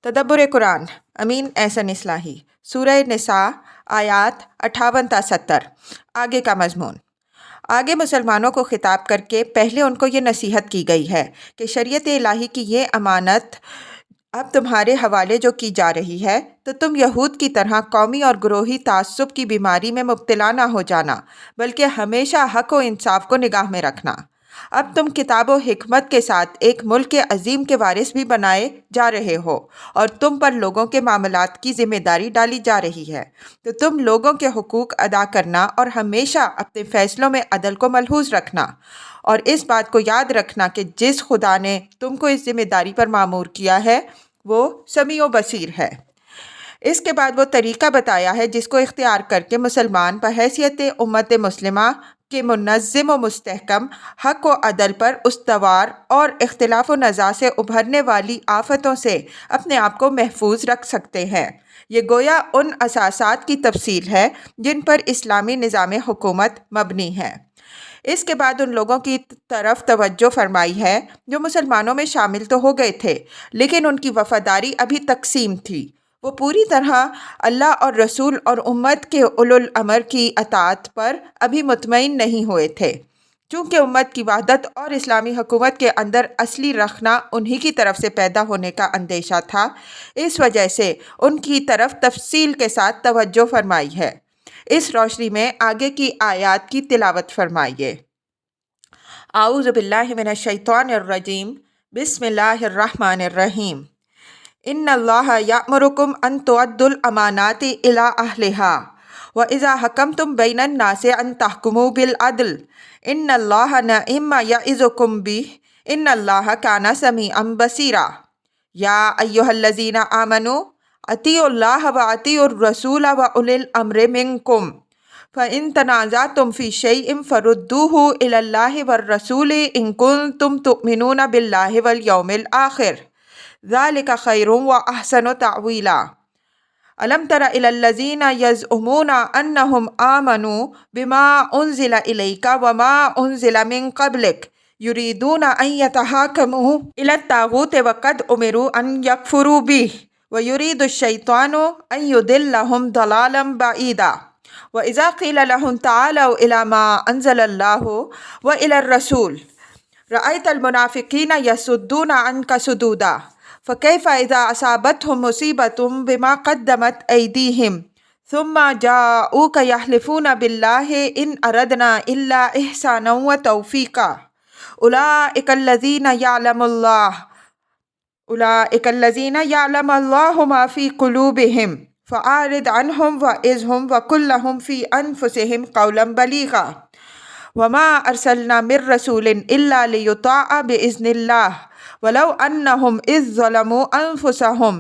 تدبر قرآن امین احسن اصلاحی سورہ نساء آیات 58 تا 70۔ آگے کا مضمون۔ آگے مسلمانوں کو خطاب کر کے پہلے ان کو یہ نصیحت کی گئی ہے کہ شریعت الہی کی یہ امانت اب تمہارے حوالے جو کی جا رہی ہے تو تم یہود کی طرح قومی اور گروہی تعصب کی بیماری میں مبتلا نہ ہو جانا، بلکہ ہمیشہ حق و انصاف کو نگاہ میں رکھنا۔ اب تم کتاب و حکمت کے ساتھ ایک ملک عظیم کے وارث بھی بنائے جا رہے ہو اور تم پر لوگوں کے معاملات کی ذمہ داری ڈالی جا رہی ہے، تو تم لوگوں کے حقوق ادا کرنا اور ہمیشہ اپنے فیصلوں میں عدل کو ملحوظ رکھنا، اور اس بات کو یاد رکھنا کہ جس خدا نے تم کو اس ذمہ داری پر مامور کیا ہے وہ سمیع و بصیر ہے۔ اس کے بعد وہ طریقہ بتایا ہے جس کو اختیار کر کے مسلمان بحیثیت امت مسلمہ کے منظم و مستحکم حق و عدل پر استوار اور اختلاف و نزاع سے ابھرنے والی آفتوں سے اپنے آپ کو محفوظ رکھ سکتے ہیں۔ یہ گویا ان اساسات کی تفصیل ہے جن پر اسلامی نظام حکومت مبنی ہے۔ اس کے بعد ان لوگوں کی طرف توجہ فرمائی ہے جو مسلمانوں میں شامل تو ہو گئے تھے لیکن ان کی وفاداری ابھی تقسیم تھی۔ وہ پوری طرح اللہ اور رسول اور امت کے اولو الامر کی اطاعت پر ابھی مطمئن نہیں ہوئے تھے۔ چونکہ امت کی وحدت اور اسلامی حکومت کے اندر اصلی رخنہ انہی کی طرف سے پیدا ہونے کا اندیشہ تھا، اس وجہ سے ان کی طرف تفصیل کے ساتھ توجہ فرمائی ہے۔ اس روشنی میں آگے کی آیات کی تلاوت فرمائیے۔ اعوذ باللہ من الشیطان الرجیم، بسم اللہ الرحمن الرحیم۔ ان اللہ یأمرکم ان تؤدوا الامانات الی اہلہا وَإِذَا حَكَمْتُمْ بَيْنَ النَّاسِ أَن تَحْكُمُوا بِالْعَدْلِ إِنَّ اللَّهَ نِعِمَّ يَعِظُكُمْ بِهِ إِنَّ اللَّهَ كَانَ سَمِيعًا بَصِيرًا۔ یا ایھا الذین آمنوا اطیعوا اللہ وَاطیعوا الرسول وَأُولِي الْأَمْرِ مِنکم فَإِن تَنَازَعْتُمْ فِی شَیْءٍ فَرُدُّوهُ إِلَى اللَّهِ وَالرَّسُولِ إِن کُنتُمْ تُؤْمِنُونَ بِاللَّهِ وَالْیَوْمِ الْآخِرِ ذَلِکَ خَیْرٌ وَأَحْسَنُ تَأْوِیلًا۔ الم تر الی الذین یزعمون انہم آمنوا بما انزل الیک وما انزل من قبلک یریدون ان یتحاکموا الی الطاغوت وقد امروا ان یکفروا بہ ویرید الشیطان ان یضلهم ضلالا بعیدا۔ وَإِذَا قِیلَ لَهُمْ تَعَالَوْا إِلَى مَا أَنزَلَ اللَّهُ وَإِلَى الرَّسُولِ رَأَیْتَ الْمُنَافِقِینَ یصدون عَنْکَ صُدُودًا فَکَیْفَ إِذَا أَصَابَتْهُم مُّصِیبَةٌ بِمَا قَدَّمَتْ أَیْدِیہم ثُمَّ جَاءُوکَ یحلفون بِاللَّهِ إِنْ أَرَدْنَا إِلَّا إِحْسَانًا وَتَوْفِیقًا أُولَئِکَ الَّذِینَ یعلم اللہ ما فی قلوبہم فَأَعْرِضْ عَنْهُمْ وَعِظْهُمْ وَقُل لَّهُمْ فِی أَنفُسِہم قَوْلًا بَلیغًا وَمَا أَرْسَلْنَا مِن رَّسُولٍ إِلَّا لِیُطَاعَ بِإِذْنِ اللَّهِ وَلَوْ أَنَّهُمْ إِذ ظَّلَمُوا أَنفُسَهُمْ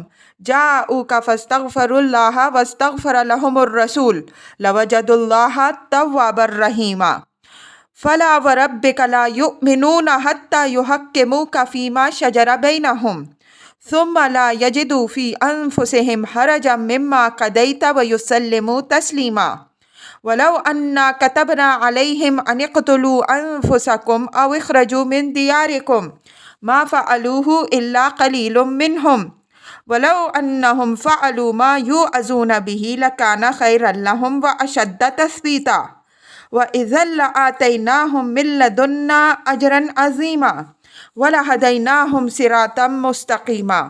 جَاءُوكَ فَاسْتَغْفَرُوا اللَّهَ وَاسْتَغْفَرَ لَهُمُ الرَّسُولُ لَوَجَدُوا اللَّهَ تَوَّابًا رَّحِیمًا۔ فَلَا وَرَبِّكَ لَا يُؤْمِنُونَ حَتَّىٰ يُحَكِّمُوكَ فِيمَا شَجَرَ بَيْنَهُمْ ثُمَّ لَا يَجِدُوا فِي أَنفُسِهِمْ حَرَجًا مِّمَّا قَضَيْتَ وَيُسَلِّمُوا تَسْلِیمًا۔ وَلَوْ أَنَّا كَتَبْنَا عَلَيْهِمْ أَنِ اقْتُلُوا أَنفُسَكُمْ أَوْ اخْرُجُوا مِن دِيَارِكُمْ مَا فَعَلُوهُ إِلَّا قَلِیلٌ مِّنْهُمْ وَلَوْ أَنَّهُمْ فَعَلُوا مَا یُوعَظُونَ بِهِ لَکَانَ خَیْرًا لَّهُمْ وَأَشَدَّ تَثْبِیتًا وَإِذًا لَّآتَیْنَاهُم مِّن لَّدُنَّا أَجْرًا عَظِیمًا وَلَهَدَیْنَاهُمْ صِرَاطًا مُّسْتَقِیمًا۔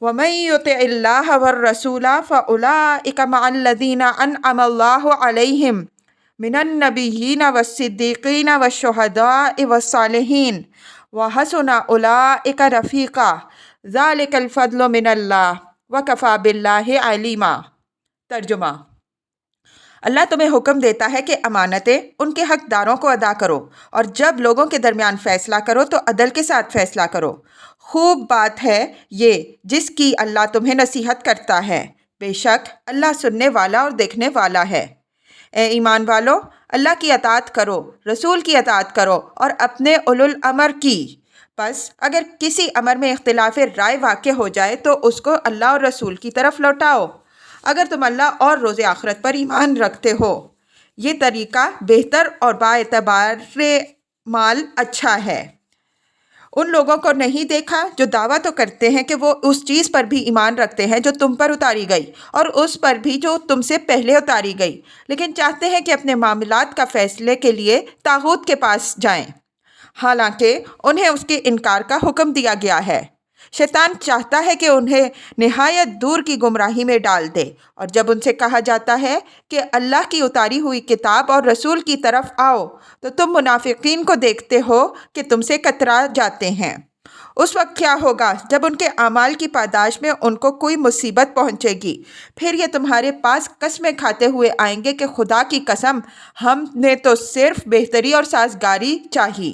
وَمَن یُطِعِ اللَّهَ وَالرَّسُولَ فَأُولَٰئِکَ مَعَ الَّذِینَ أَنْعَمَ اللَّهُ عَلَیْہِم مِّنَ النَّبِیِّینَ وَالصِّدِّیقِینَ وَالشُّہَدَاءِ وَالصَّالِحِینَ وَحَسُنَ أُولَٰئِکَ رَفِیقًا ذَلِکَ الْفَضْلُ مِنَ اللَّهِ وَکَفَىٰ بِاللَّهِ عَلِیمًا۔ ترجمہ۔ اللہ تمہیں حکم دیتا ہے کہ امانتیں ان کے حقداروں کو ادا کرو اور جب لوگوں کے درمیان فیصلہ کرو تو عدل کے ساتھ فیصلہ کرو۔ خوب بات ہے یہ جس کی اللہ تمہیں نصیحت کرتا ہے، بے شک اللہ سننے والا اور دیکھنے والا ہے۔ اے ایمان والو، اللہ کی اطاعت کرو، رسول کی اطاعت کرو اور اپنے اولو الامر کی۔ پس اگر کسی امر میں اختلاف رائے واقع ہو جائے تو اس کو اللہ اور رسول کی طرف لوٹاؤ اگر تم اللہ اور روز آخرت پر ایمان رکھتے ہو۔ یہ طریقہ بہتر اور باعتبار مال اچھا ہے۔ ان لوگوں کو نہیں دیکھا جو دعویٰ تو کرتے ہیں کہ وہ اس چیز پر بھی ایمان رکھتے ہیں جو تم پر اتاری گئی اور اس پر بھی جو تم سے پہلے اتاری گئی، لیکن چاہتے ہیں کہ اپنے معاملات کا فیصلے کے لیے طاغوت کے پاس جائیں، حالانکہ انہیں اس کے انکار کا حکم دیا گیا ہے۔ شیطان چاہتا ہے کہ انہیں نہایت دور کی گمراہی میں ڈال دے، اور جب ان سے کہا جاتا ہے کہ اللہ کی اتاری ہوئی کتاب اور رسول کی طرف آؤ، تو تم منافقین کو دیکھتے ہو کہ تم سے کترا جاتے ہیں۔ اس وقت کیا ہوگا جب ان کے اعمال کی پاداش میں ان کو کوئی مصیبت پہنچے گی، پھر یہ تمہارے پاس قسمیں کھاتے ہوئے آئیں گے کہ خدا کی قسم، ہم نے تو صرف بہتری اور سازگاری چاہی۔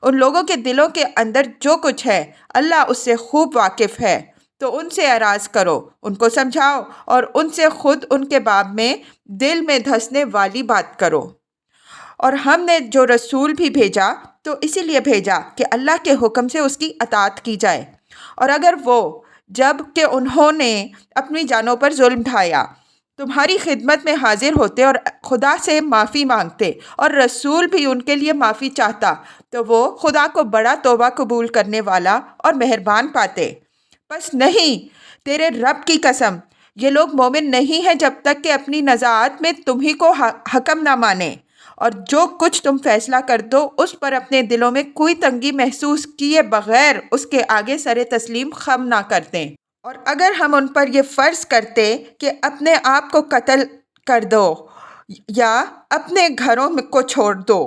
ان لوگوں کے دلوں کے اندر جو کچھ ہے اللہ اس سے خوب واقف ہے، تو ان سے اعراض کرو، ان کو سمجھاؤ اور ان سے خود ان کے باب میں دل میں دھسنے والی بات کرو۔ اور ہم نے جو رسول بھی بھیجا تو اسی لیے بھیجا کہ اللہ کے حکم سے اس کی اطاعت کی جائے، اور اگر وہ جب کہ انہوں نے اپنی جانوں پر ظلم ڈھایا تمہاری خدمت میں حاضر ہوتے اور خدا سے معافی مانگتے اور رسول بھی ان کے لیے معافی چاہتا، تو وہ خدا کو بڑا توبہ قبول کرنے والا اور مہربان پاتے۔ بس نہیں، تیرے رب کی قسم، یہ لوگ مومن نہیں ہیں جب تک کہ اپنی نزاعت میں تمہیں کو حکم نہ مانیں، اور جو کچھ تم فیصلہ کر دو اس پر اپنے دلوں میں کوئی تنگی محسوس کیے بغیر اس کے آگے سر تسلیم خم نہ کر دیں۔ اور اگر ہم ان پر یہ فرض کرتے کہ اپنے آپ کو قتل کر دو یا اپنے گھروں کو چھوڑ دو،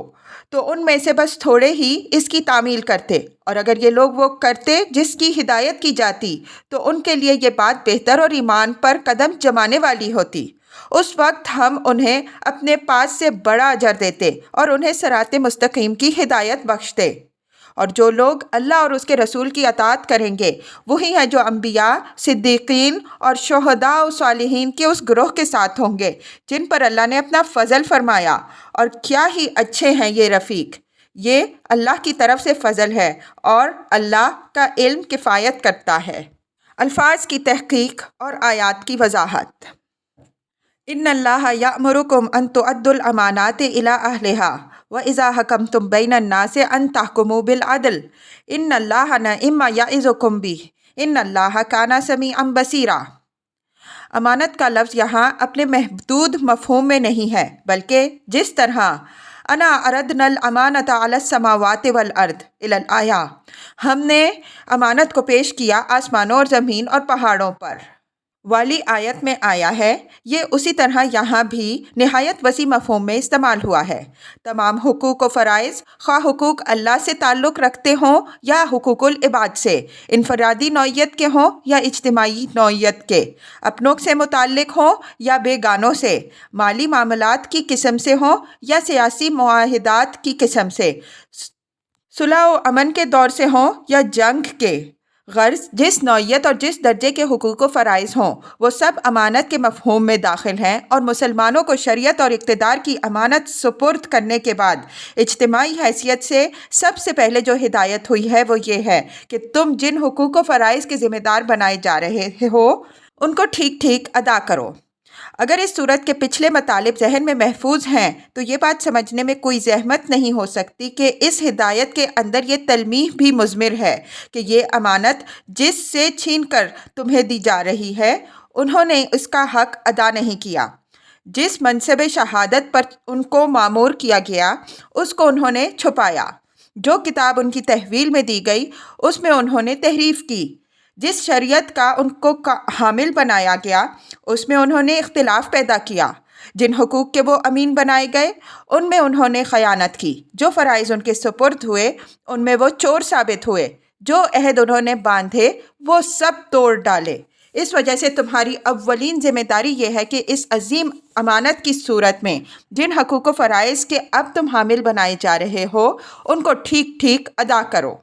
تو ان میں سے بس تھوڑے ہی اس کی تعمیل کرتے، اور اگر یہ لوگ وہ کرتے جس کی ہدایت کی جاتی تو ان کے لیے یہ بات بہتر اور ایمان پر قدم جمانے والی ہوتی۔ اس وقت ہم انہیں اپنے پاس سے بڑا اجر دیتے اور انہیں صراط مستقیم کی ہدایت بخشتے۔ اور جو لوگ اللہ اور اس کے رسول کی اطاعت کریں گے وہی ہیں جو انبیاء، صدیقین اور شہداء و صالحین کے اس گروہ کے ساتھ ہوں گے جن پر اللہ نے اپنا فضل فرمایا، اور کیا ہی اچھے ہیں یہ رفیق۔ یہ اللہ کی طرف سے فضل ہے اور اللہ کا علم کفایت کرتا ہے۔ الفاظ کی تحقیق اور آیات کی وضاحت۔ ان اللہ یأمرکم ان تؤدوا الامانات الی اہلہا وَإِذَا حَكَمْتُمْ بَيْنَ النَّاسِ أَن تَحْكُمُوا بِالْعَدْلِ إِنَّ اللَّهَ نِعِمَّ يَعِظُكُم بِهِ إِنَّ اللَّهَ كَانَ سَمِيعًا بَصِيرًا۔ امانت کا لفظ یہاں اپنے محدود مفہوم میں نہیں ہے، بلکہ جس طرح انا عرضنا الامانۃ علی السماوات والارض الآیہ، ہم نے امانت کو پیش کیا آسمانوں اور زمین اور پہاڑوں پر والی آیت میں آیا ہے، یہ اسی طرح یہاں بھی نہایت وسیع مفہوم میں استعمال ہوا ہے۔ تمام حقوق و فرائض، خواہ حقوق اللہ سے تعلق رکھتے ہوں یا حقوق العباد سے، انفرادی نوعیت کے ہوں یا اجتماعی نوعیت کے، اپنوں سے متعلق ہوں یا بیگانوں سے، مالی معاملات کی قسم سے ہوں یا سیاسی معاہدات کی قسم سے، صلح و امن کے دور سے ہوں یا جنگ کے، غرض جس نوعیت اور جس درجے کے حقوق و فرائض ہوں وہ سب امانت کے مفہوم میں داخل ہیں، اور مسلمانوں کو شریعت اور اقتدار کی امانت سپرد کرنے کے بعد اجتماعی حیثیت سے سب سے پہلے جو ہدایت ہوئی ہے وہ یہ ہے کہ تم جن حقوق و فرائض کے ذمہ دار بنائے جا رہے ہو ان کو ٹھیک ٹھیک ادا کرو۔ اگر اس صورت کے پچھلے مطالب ذہن میں محفوظ ہیں تو یہ بات سمجھنے میں کوئی زحمت نہیں ہو سکتی کہ اس ہدایت کے اندر یہ تلمیح بھی مضمر ہے کہ یہ امانت جس سے چھین کر تمہیں دی جا رہی ہے انہوں نے اس کا حق ادا نہیں کیا۔ جس منصب شہادت پر ان کو مامور کیا گیا اس کو انہوں نے چھپایا، جو کتاب ان کی تحویل میں دی گئی اس میں انہوں نے تحریف کی، جس شریعت کا ان کو حامل بنایا گیا اس میں انہوں نے اختلاف پیدا کیا، جن حقوق کے وہ امین بنائے گئے ان میں انہوں نے خیانت کی، جو فرائض ان کے سپرد ہوئے ان میں وہ چور ثابت ہوئے، جو عہد انہوں نے باندھے وہ سب توڑ ڈالے۔ اس وجہ سے تمہاری اولین ذمہ داری یہ ہے کہ اس عظیم امانت کی صورت میں جن حقوق و فرائض کے اب تم حامل بنائے جا رہے ہو ان کو ٹھیک ٹھیک ادا کرو۔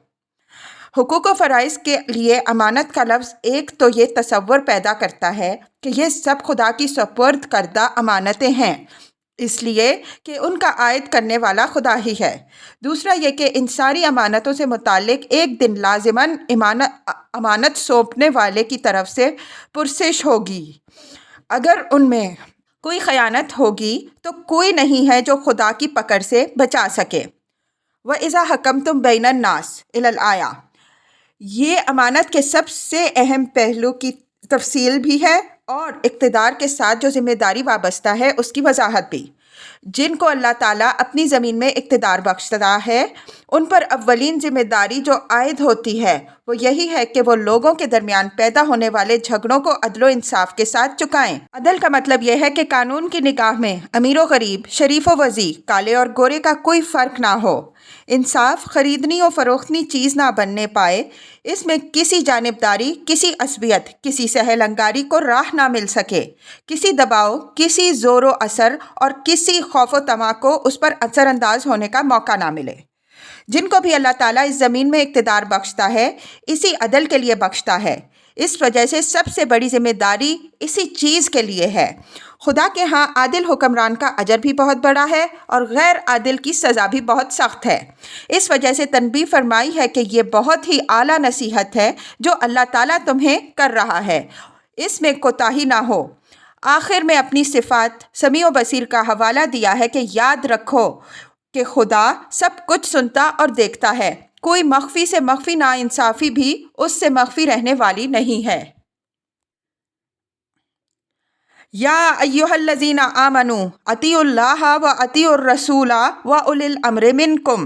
حقوق و فرائض کے لیے امانت کا لفظ ایک تو یہ تصور پیدا کرتا ہے کہ یہ سب خدا کی سپرد کردہ امانتیں ہیں، اس لیے کہ ان کا عائد کرنے والا خدا ہی ہے۔ دوسرا یہ کہ ان ساری امانتوں سے متعلق ایک دن لازماً امانت سونپنے والے کی طرف سے پرسش ہوگی۔ اگر ان میں کوئی خیانت ہوگی تو کوئی نہیں ہے جو خدا کی پکڑ سے بچا سکے۔ وَإِذَا حَكَمْتُمْ بَيْنَ النَّاسِ الآیہ، یہ امانت کے سب سے اہم پہلو کی تفصیل بھی ہے اور اقتدار کے ساتھ جو ذمہ داری وابستہ ہے اس کی وضاحت بھی۔ جن کو اللہ تعالیٰ اپنی زمین میں اقتدار بخشتا ہے ان پر اولین ذمہ داری جو عائد ہوتی ہے وہ یہی ہے کہ وہ لوگوں کے درمیان پیدا ہونے والے جھگڑوں کو عدل و انصاف کے ساتھ چکائیں۔ عدل کا مطلب یہ ہے کہ قانون کی نگاہ میں امیر و غریب، شریف و وضیع، کالے اور گورے کا کوئی فرق نہ ہو۔ انصاف خریدنی و فروختنی چیز نہ بننے پائے، اس میں کسی جانبداری، کسی عصبیت، کسی سہل انگاری کو راہ نہ مل سکے، کسی دباؤ، کسی زور و اثر اور کسی خوف و طمع کو اس پر اثر انداز ہونے کا موقع نہ ملے۔ جن کو بھی اللہ تعالیٰ اس زمین میں اقتدار بخشتا ہے اسی عدل کے لیے بخشتا ہے۔ اس وجہ سے سب سے بڑی ذمہ داری اسی چیز کے لیے ہے۔ خدا کے ہاں عادل حکمران کا اجر بھی بہت بڑا ہے اور غیر عادل کی سزا بھی بہت سخت ہے۔ اس وجہ سے تنبیہ فرمائی ہے کہ یہ بہت ہی اعلیٰ نصیحت ہے جو اللہ تعالیٰ تمہیں کر رہا ہے، اس میں کوتاہی نہ ہو۔ آخر میں اپنی صفات سمیع و بصیر کا حوالہ دیا ہے کہ یاد رکھو کہ خدا سب کچھ سنتا اور دیکھتا ہے، کوئی مخفی سے مخفی ناانصافی بھی اس سے مخفی رہنے والی نہیں ہے۔ یا ایھا الذین آمنوا اطیعوا اللہ و اطیعوا الرسول و اولی الامر منکم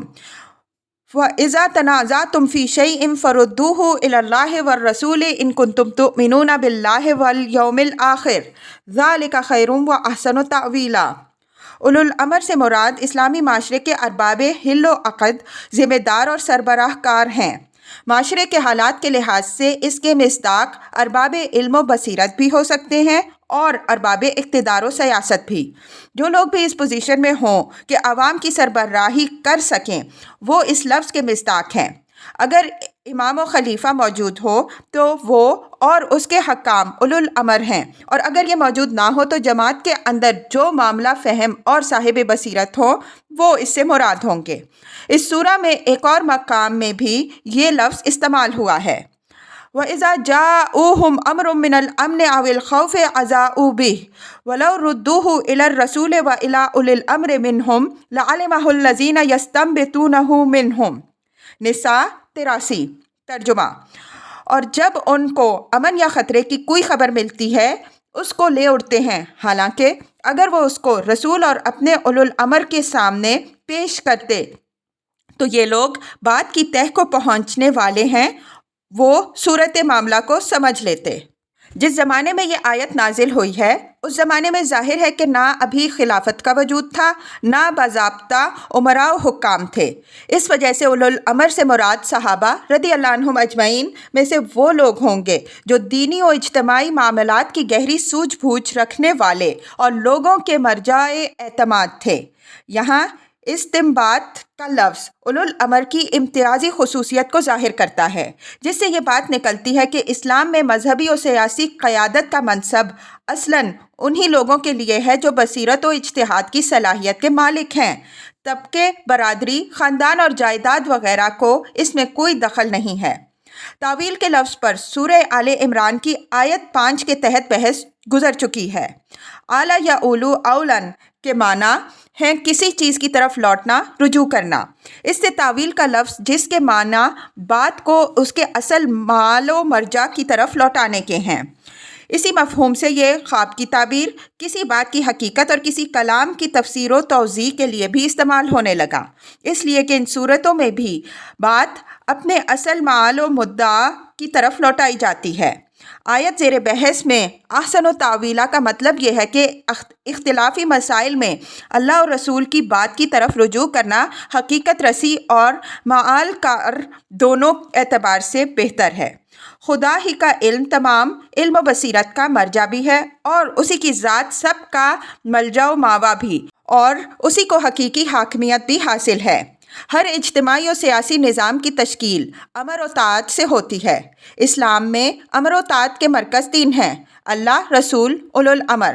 وَإِذَا تَنَازَعْتُمْ فِي شَيْءٍ فَرُدُّوهُ إِلَى اللَّهِ وَالرَّسُولِ إِن كُنتُمْ تُؤْمِنُونَ بِاللَّهِ وَالْيَوْمِ الْآخِرِ ذَلِكَ خَيْرٌ وَأَحْسَنُ تَأْوِيلًا۔ اولو الامر سے مراد اسلامی معاشرے کے ارباب حل و عقد، ذمہ دار اور سربراہ کار ہیں۔ معاشرے کے حالات کے لحاظ سے اس کے مصداق ارباب علم و بصیرت بھی ہو سکتے ہیں اور ارباب اقتدار و سیاست بھی۔ جو لوگ بھی اس پوزیشن میں ہوں کہ عوام کی سربراہی کر سکیں وہ اس لفظ کے مصداق ہیں۔ اگر امام و خلیفہ موجود ہو تو وہ اور اس کے حکام اولو الامر ہیں، اور اگر یہ موجود نہ ہو تو جماعت کے اندر جو معاملہ فہم اور صاحب بصیرت ہو وہ اس سے مراد ہوں گے۔ اس سورہ میں ایک اور مقام میں بھی یہ لفظ استعمال ہوا ہے۔ وَإِذَا جَاءُوهُمْ أَمْرٌ مِّنَ الْأَمْنِ أَوِ الْخَوْفِ أَذَاعُوا بِهِ وَلَوْ رُدُّوهُ إِلَى الرَّسُولِ وَإِلَى أُولِي الْأَمْرِ مِنْهُمْ لَعَلِمَهُ الَّذِينَ يَسْتَنبِطُونَهُ مِنْهُمْ۔ نساء 83۔ ترجمہ: اور جب ان کو امن یا خطرے کی کوئی خبر ملتی ہے اس کو لے اڑتے ہیں، حالانکہ اگر وہ اس کو رسول اور اپنے اولو الامر کے سامنے پیش کرتے تو یہ لوگ بات کی تہ کو پہنچنے والے ہیں، وہ صورت معاملہ کو سمجھ لیتے۔ جس زمانے میں یہ آیت نازل ہوئی ہے اس زمانے میں ظاہر ہے کہ نہ ابھی خلافت کا وجود تھا، نہ باضابطہ امراء و حکام تھے۔ اس وجہ سے اولو الامر سے مراد صحابہ رضی اللہ عنہم اجمعین میں سے وہ لوگ ہوں گے جو دینی و اجتماعی معاملات کی گہری سوجھ بوجھ رکھنے والے اور لوگوں کے مرجع اعتماد تھے۔ یہاں استنباط کا لفظ اولو الامر کی امتیازی خصوصیت کو ظاہر کرتا ہے، جس سے یہ بات نکلتی ہے کہ اسلام میں مذہبی و سیاسی قیادت کا منصب اصلاً انہی لوگوں کے لیے ہے جو بصیرت و اجتہاد کی صلاحیت کے مالک ہیں۔ طبقے، برادری، خاندان اور جائیداد وغیرہ کو اس میں کوئی دخل نہیں ہے۔ تاویل کے لفظ پر سورہ آل عمران کی آیت 5 کے تحت بحث گزر چکی ہے۔ آلا یا اولو اولن کے معنی ہیں کسی چیز کی طرف لوٹنا، رجوع کرنا۔ اس سے تاویل کا لفظ جس کے معنی بات کو اس کے اصل مال و مرجع کی طرف لوٹانے کے ہیں، اسی مفہوم سے یہ خواب کی تعبیر کسی بات کی حقیقت اور کسی کلام کی تفسیر و توضیح کے لیے بھی استعمال ہونے لگا، اس لیے کہ ان صورتوں میں بھی بات اپنے اصل معال و مدعا کی طرف لوٹائی جاتی ہے۔ آیت زیر بحث میں احسن و تعویلہ کا مطلب یہ ہے کہ اختلافی مسائل میں اللہ اور رسول کی بات کی طرف رجوع کرنا حقیقت رسی اور معال کار دونوں اعتبار سے بہتر ہے۔ خدا ہی کا علم تمام علم و بصیرت کا مرجع بھی ہے اور اسی کی ذات سب کا ملجا و ماوا بھی، اور اسی کو حقیقی حاکمیت بھی حاصل ہے۔ ہر اجتماعی و سیاسی نظام کی تشکیل امر و طاعت سے ہوتی ہے۔ اسلام میں امر و طاعت کے مرکز 3 ہیں: اللہ، رسول، اولو الامر۔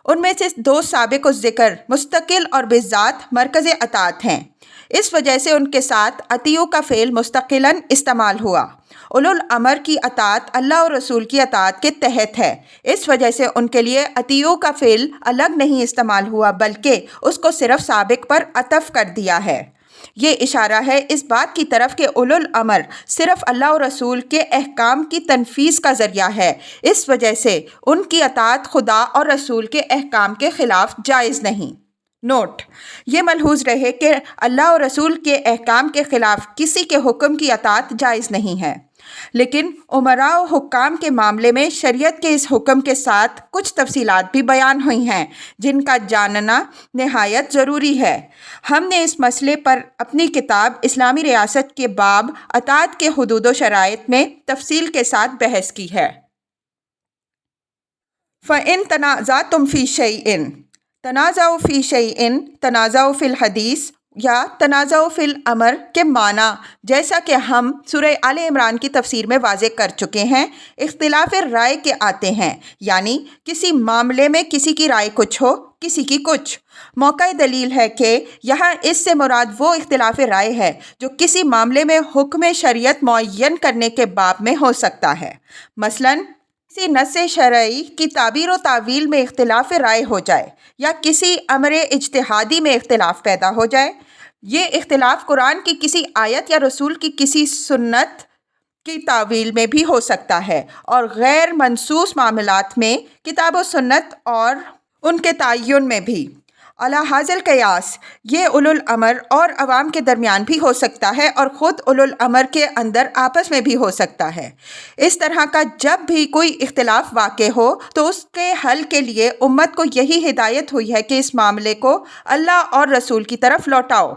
ان میں سے 2 سابق الذکر مستقل اور بالذات مرکز اطاعت ہیں، اس وجہ سے ان کے ساتھ اطیعوا کا فعل مستقلاً استعمال ہوا۔ اولو الامر کی اطاعت اللہ اور رسول کی اطاعت کے تحت ہے، اس وجہ سے ان کے لیے اطیعوا کا فعل الگ نہیں استعمال ہوا بلکہ اس کو صرف سابق پر عطف کر دیا ہے۔ یہ اشارہ ہے اس بات کی طرف کہ اولو الامر صرف اللہ اور رسول کے احکام کی تنفیذ کا ذریعہ ہے، اس وجہ سے ان کی اطاعت خدا اور رسول کے احکام کے خلاف جائز نہیں۔ نوٹ: یہ ملحوظ رہے کہ اللہ اور رسول کے احکام کے خلاف کسی کے حکم کی اطاعت جائز نہیں ہے، لیکن امراء و حکام کے معاملے میں شریعت کے اس حکم کے ساتھ کچھ تفصیلات بھی بیان ہوئی ہیں جن کا جاننا نہایت ضروری ہے۔ ہم نے اس مسئلے پر اپنی کتاب اسلامی ریاست کے باب اطاعت کے حدود و شرائط میں تفصیل کے ساتھ بحث کی ہے۔ فَإِن تَنَازَعْتُمْ فِي شَيْءٍ تنازعوا فی شیء تنازعوا فی الحدیث یا تنازعوا فی الامر کے معنی جیسا کہ ہم سورہ آل عمران کی تفسیر میں واضح کر چکے ہیں اختلاف رائے کے آتے ہیں، یعنی کسی معاملے میں کسی کی رائے کچھ ہو کسی کی کچھ۔ موقع دلیل ہے کہ یہاں اس سے مراد وہ اختلاف رائے ہے جو کسی معاملے میں حکم شریعت معین کرنے کے باب میں ہو سکتا ہے، مثلاً کسی نص شرعی کی تعبیر و تاویل میں اختلاف رائے ہو جائے یا کسی امر اجتہادی میں اختلاف پیدا ہو جائے۔ یہ اختلاف قرآن کی کسی آیت یا رسول کی کسی سنت کی تعویل میں بھی ہو سکتا ہے، اور غیر منصوص معاملات میں کتاب و سنت اور ان کے تعین میں بھی۔ علی ھذا القیاس یہ اولو الامر اور عوام کے درمیان بھی ہو سکتا ہے اور خود اولو الامر کے اندر آپس میں بھی ہو سکتا ہے۔ اس طرح کا جب بھی کوئی اختلاف واقع ہو تو اس کے حل کے لیے امت کو یہی ہدایت ہوئی ہے کہ اس معاملے کو اللہ اور رسول کی طرف لوٹاؤ۔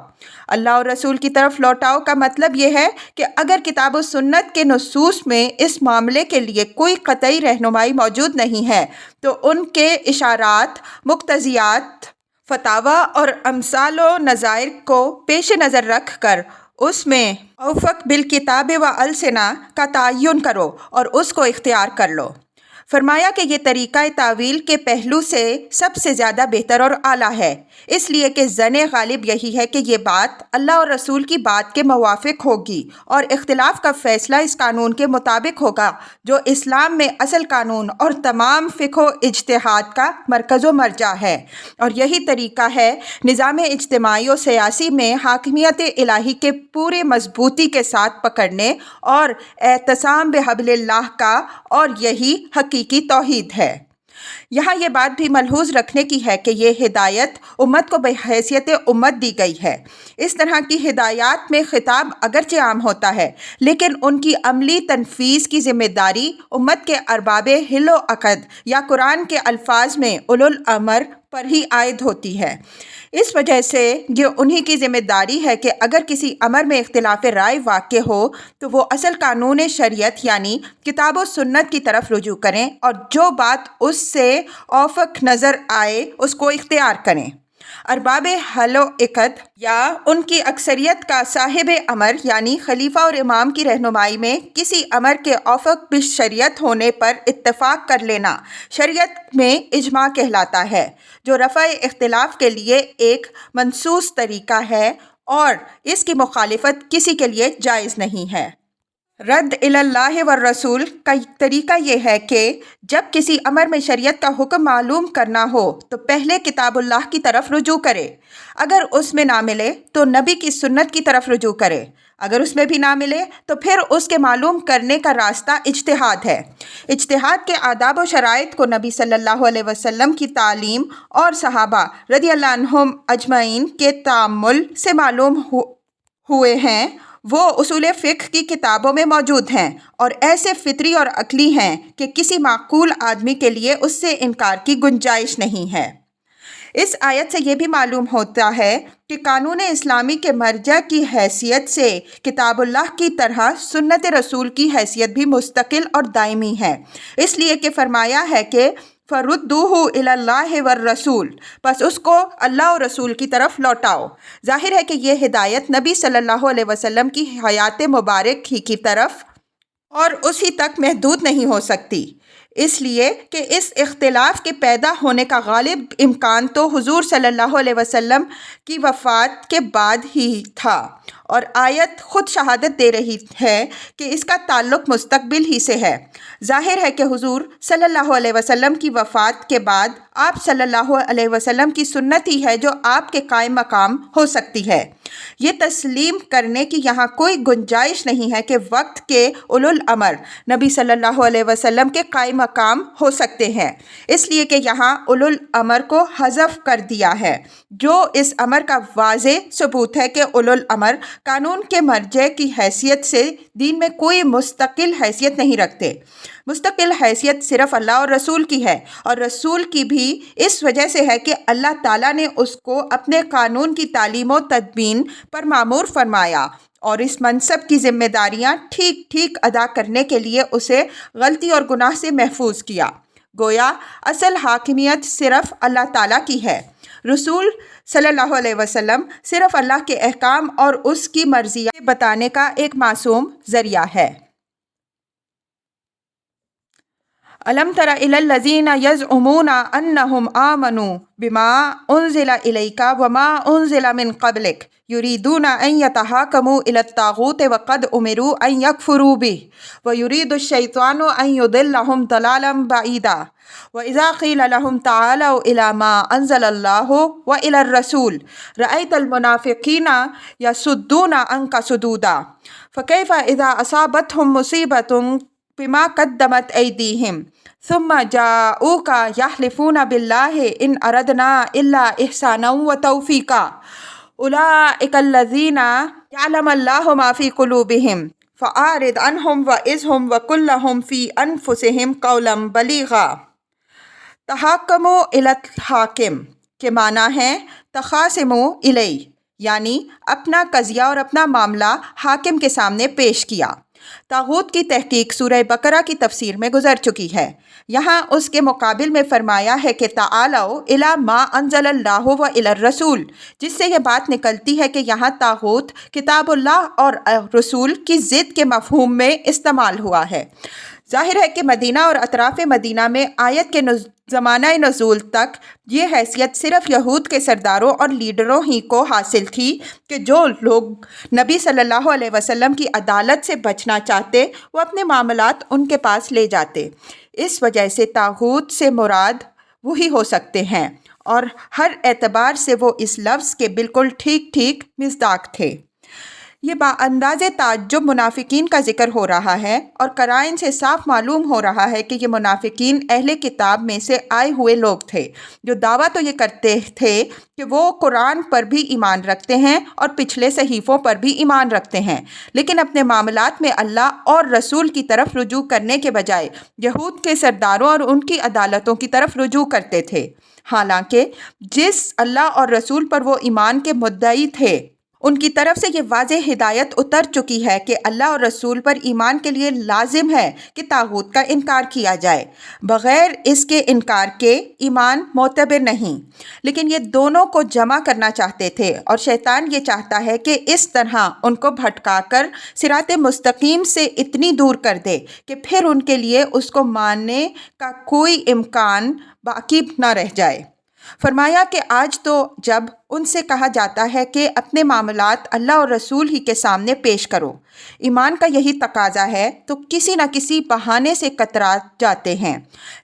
اللہ اور رسول کی طرف لوٹاؤ کا مطلب یہ ہے کہ اگر کتاب و سنت کے نصوص میں اس معاملے کے لیے کوئی قطعی رہنمائی موجود نہیں ہے تو ان کے اشارات، مقتضیات، فتاویٰ اور امثال و نظائر کو پیش نظر رکھ کر اس میں اوفق بالکتاب و السنہ کا تعین کرو اور اس کو اختیار کر لو۔ فرمایا کہ یہ طریقہ تعویل کے پہلو سے سب سے زیادہ بہتر اور اعلیٰ ہے، اس لیے کہ ظن غالب یہی ہے کہ یہ بات اللہ اور رسول کی بات کے موافق ہوگی اور اختلاف کا فیصلہ اس قانون کے مطابق ہوگا جو اسلام میں اصل قانون اور تمام فقہ و اجتہاد کا مرکز و مرجع ہے، اور یہی طریقہ ہے نظام اجتماعی و سیاسی میں حاکمیت الہی کے پورے مضبوطی کے ساتھ پکڑنے اور اعتصام بحبل اللہ کا، اور یہی حقیقی توحید ہے۔ یہاں یہ بات بھی ملحوظ رکھنے کی ہے کہ یہ ہدایت امت کو بحیثیت امت دی گئی ہے۔ اس طرح کی ہدایات میں خطاب اگرچہ عام ہوتا ہے لیکن ان کی عملی تنفیذ کی ذمہ داری امت کے ارباب حل و عقد یا قرآن کے الفاظ میں اولو الامر پر ہی عائد ہوتی ہے۔ اس وجہ سے یہ انہی کی ذمہ داری ہے کہ اگر کسی امر میں اختلاف رائے واقع ہو تو وہ اصل قانون شریعت یعنی کتاب و سنت کی طرف رجوع کریں اور جو بات اس سے اوفق نظر آئے اس کو اختیار کریں۔ ارباب حل و عقد یا ان کی اکثریت کا صاحب امر یعنی خلیفہ اور امام کی رہنمائی میں کسی امر کے اوفق بالشریعت ہونے پر اتفاق کر لینا شریعت میں اجماع کہلاتا ہے، جو رفع اختلاف کے لیے ایک منصوص طریقہ ہے اور اس کی مخالفت کسی کے لیے جائز نہیں ہے۔ رد الی اللہ والرسول کا طریقہ یہ ہے کہ جب کسی امر میں شریعت کا حکم معلوم کرنا ہو تو پہلے کتاب اللہ کی طرف رجوع کرے، اگر اس میں نہ ملے تو نبی کی سنت کی طرف رجوع کرے، اگر اس میں بھی نہ ملے تو پھر اس کے معلوم کرنے کا راستہ اجتہاد ہے۔ اجتہاد کے آداب و شرائط کو نبی صلی اللہ علیہ وسلم کی تعلیم اور صحابہ رضی اللہ عنہم اجمعین کے تأمل سے معلوم ہوئے ہیں، وہ اصول فقہ کی کتابوں میں موجود ہیں اور ایسے فطری اور عقلی ہیں کہ کسی معقول آدمی کے لیے اس سے انکار کی گنجائش نہیں ہے۔ اس آیت سے یہ بھی معلوم ہوتا ہے کہ قانون اسلامی کے مرجع کی حیثیت سے کتاب اللہ کی طرح سنت رسول کی حیثیت بھی مستقل اور دائمی ہے، اس لیے کہ فرمایا ہے کہ فَرُدُّوهُ إِلَى اللَّهِ وَالرَّسُولِ، پس اس کو اللہ اور رسول کی طرف لوٹاؤ۔ ظاہر ہے کہ یہ ہدایت نبی صلی اللہ علیہ وسلم کی حیات مبارک ہی کی طرف اور اسی تک محدود نہیں ہو سکتی، اس لیے کہ اس اختلاف کے پیدا ہونے کا غالب امکان تو حضور صلی اللہ علیہ وسلم کی وفات کے بعد ہی تھا، اور آیت خود شہادت دے رہی ہے کہ اس کا تعلق مستقبل ہی سے ہے۔ ظاہر ہے کہ حضور صلی اللہ علیہ وسلم کی وفات کے بعد آپ صلی اللہ علیہ وسلم کی سنت ہی ہے جو آپ کے قائم مقام ہو سکتی ہے۔ یہ تسلیم کرنے کی یہاں کوئی گنجائش نہیں ہے کہ وقت کے اولو الامر نبی صلی اللہ علیہ وسلم کے قائم مقام ہو سکتے ہیں، اس لیے کہ یہاں اولو الامر کو حذف کر دیا ہے، جو اس امر کا واضح ثبوت ہے کہ اولو الامر قانون کے مرجع کی حیثیت سے دین میں کوئی مستقل حیثیت نہیں رکھتے۔ مستقل حیثیت صرف اللہ اور رسول کی ہے، اور رسول کی بھی اس وجہ سے ہے کہ اللہ تعالیٰ نے اس کو اپنے قانون کی تعلیم و تدبین پر مامور فرمایا اور اس منصب کی ذمہ داریاں ٹھیک ٹھیک ادا کرنے کے لیے اسے غلطی اور گناہ سے محفوظ کیا۔ گویا اصل حاکمیت صرف اللہ تعالیٰ کی ہے۔ رسول صلی اللہ علیہ وسلم صرف اللہ کے احکام اور اس کی مرضیات بتانے کا ایک معصوم ذریعہ ہے۔ أَلَمْ تَرَ إِلَى الَّذِينَ يَزْعُمُونَ أَنَّهُمْ آمَنُوا بِمَا أُنزِلَ إِلَيْكَ وَمَا أُنزِلَ مِنْ قَبْلِكَ يُرِيدُونَ أَنْ يَتَحَاكَمُوا إِلَى الطَّاغُوتِ وَقَدْ أُمِرُوا أَنْ يَكْفُرُوا بِهِ وَيُرِيدُ الشَّيْطَانُ أَنْ يُضِلَّهُمْ ضَلَالًا بَعِيدًا وَإِذَا قِيلَ لَهُمْ تَعَالَوْا إِلَى مَا أَنزَلَ اللَّهُ وَإِلَى الرَّسُولِ رَأَيْتَ الْمُنَافِقِينَ يَصُدُّونَ عَنْكَ صُدُودًا فَكَيْفَ إِذَا أَصَابَتْهُمْ مُصِيبَةٌ بِمَا قَدَّمَتْ أَيْدِيهِمْ ثم جاءوك يحلفون بالله إن أردنا إلا إحسانا وتوفيقا أولئك الذين يعلم الله ما في قلوبهم فأعرض عنهم وعظهم وقل لهم في أنفسهم قولا بليغا۔ تحاکموا الی الحاکم کے معنی ہے تخاصموا الیہ، یعنی اپنا قضیہ اور اپنا معاملہ حاکم کے سامنے پیش کیا۔ طاغوت کی تحقیق سورہ بقرہ کی تفسیر میں گزر چکی ہے۔ یہاں اس کے مقابل میں فرمایا ہے کہ تعالوا الی ما انزل اللہ و الی الرسول، جس سے یہ بات نکلتی ہے کہ یہاں طاغوت کتاب اللہ اور رسول کی ضد کے مفہوم میں استعمال ہوا ہے۔ ظاہر ہے کہ مدینہ اور اطراف مدینہ میں آیت کے زمانہ نزول تک یہ حیثیت صرف یہود کے سرداروں اور لیڈروں ہی کو حاصل تھی کہ جو لوگ نبی صلی اللہ علیہ وسلم کی عدالت سے بچنا چاہتے وہ اپنے معاملات ان کے پاس لے جاتے۔ اس وجہ سے طاغوت سے مراد وہی ہو سکتے ہیں، اور ہر اعتبار سے وہ اس لفظ کے بالکل ٹھیک ٹھیک مصداق تھے۔ یہ باانداز تعجب منافقین کا ذکر ہو رہا ہے، اور قرائن سے صاف معلوم ہو رہا ہے کہ یہ منافقین اہل کتاب میں سے آئے ہوئے لوگ تھے، جو دعویٰ تو یہ کرتے تھے کہ وہ قرآن پر بھی ایمان رکھتے ہیں اور پچھلے صحیفوں پر بھی ایمان رکھتے ہیں، لیکن اپنے معاملات میں اللہ اور رسول کی طرف رجوع کرنے کے بجائے یہود کے سرداروں اور ان کی عدالتوں کی طرف رجوع کرتے تھے۔ حالانکہ جس اللہ اور رسول پر وہ ایمان کے مدعی تھے ان کی طرف سے یہ واضح ہدایت اتر چکی ہے کہ اللہ اور رسول پر ایمان کے لیے لازم ہے کہ طاغوت کا انکار کیا جائے، بغیر اس کے انکار کے ایمان معتبر نہیں۔ لیکن یہ دونوں کو جمع کرنا چاہتے تھے، اور شیطان یہ چاہتا ہے کہ اس طرح ان کو بھٹکا کر صراط مستقیم سے اتنی دور کر دے کہ پھر ان کے لیے اس کو ماننے کا کوئی امکان باقی نہ رہ جائے۔ فرمایا کہ آج تو جب ان سے کہا جاتا ہے کہ اپنے معاملات اللہ اور رسول ہی کے سامنے پیش کرو، ایمان کا یہی تقاضا ہے، تو کسی نہ کسی بہانے سے کترا جاتے ہیں۔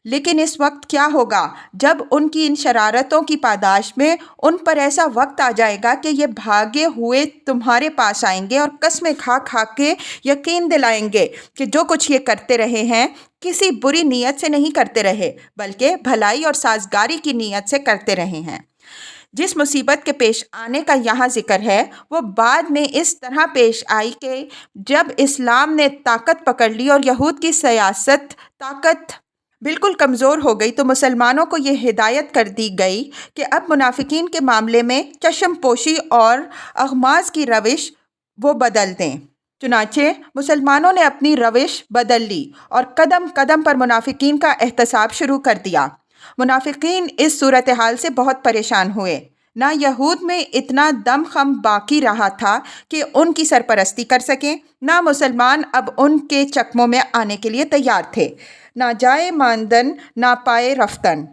لیکن اس وقت کیا ہوگا جب ان کی ان شرارتوں کی پاداش میں ان پر ایسا وقت آ جائے گا کہ یہ بھاگے ہوئے تمہارے پاس آئیں گے اور قسمیں کھا کھا کے یقین دلائیں گے کہ جو کچھ یہ کرتے رہے ہیں کسی بری نیت سے نہیں کرتے رہے، بلکہ بھلائی اور سازگاری کی نیت سے کرتے رہے ہیں۔ جس مصیبت کے پیش آنے کا یہاں ذکر ہے وہ بعد میں اس طرح پیش آئی کہ جب اسلام نے طاقت پکڑ لی اور یہود کی سیاست طاقت بالکل کمزور ہو گئی، تو مسلمانوں کو یہ ہدایت کر دی گئی کہ اب منافقین کے معاملے میں چشم پوشی اور اغماض کی روش وہ بدل دیں۔ چنانچہ مسلمانوں نے اپنی روش بدل لی اور قدم قدم پر منافقین کا احتساب شروع کر دیا۔ منافقین اس صورتحال سے بہت پریشان ہوئے۔ نہ یہود میں اتنا دم خم باقی رہا تھا کہ ان کی سرپرستی کر سکیں، نہ مسلمان اب ان کے چکموں میں آنے کے لیے تیار تھے۔ نہ جائے ماندن نہ پائے رفتن۔